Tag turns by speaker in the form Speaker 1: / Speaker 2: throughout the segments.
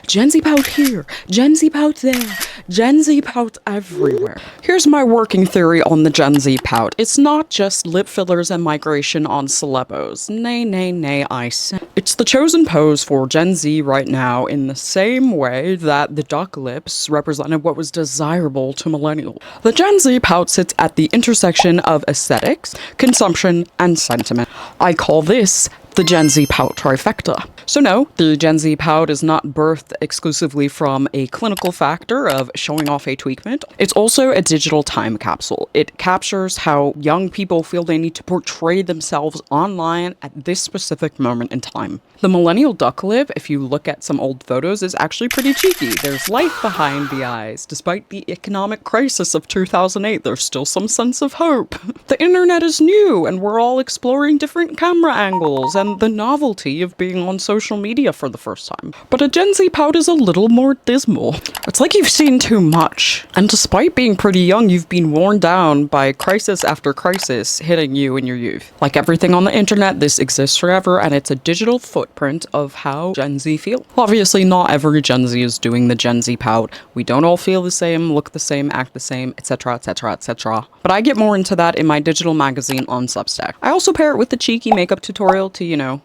Speaker 1: Gen Z pout here, Gen Z pout there, Gen Z pout everywhere. Here's my working theory on the Gen Z pout. It's not just lip fillers and migration on celebos. Nay, I say. It's the chosen pose for Gen Z right now in the same way that the duck lips represented what was desirable to millennials. The Gen Z pout sits at the intersection of aesthetics, consumption, and sentiment. I call this the Gen Z pout trifecta. So no, the Gen Z pout is not birthed exclusively from a clinical factor of showing off a tweakment. It's also a digital time capsule. It captures how young people feel they need to portray themselves online at this specific moment in time. The millennial duck lip, if you look at some old photos, is actually pretty cheeky. There's light behind the eyes. Despite the economic crisis of 2008, there's still some sense of hope. The internet is new, and we're all exploring different camera angles and the novelty of being on social media for the first time. But a Gen Z pout is a little more dismal. It's like you've seen too much. And despite being pretty young, you've been worn down by crisis after crisis hitting you in your youth. Like everything on the internet, this exists forever, and it's a digital footprint of how Gen Z feel. Obviously, not every Gen Z is doing the Gen Z pout. We don't all feel the same, look the same, act the same, etc, etc, etc. But I get more into that in my digital magazine on Substack. I also pair it with the cheeky makeup tutorial to, you know,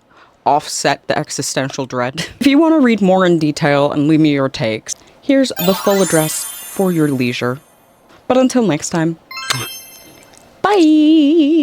Speaker 1: offset the existential dread. If you want to read more in detail and leave me your takes, here's the full address for your leisure. But until next time, bye!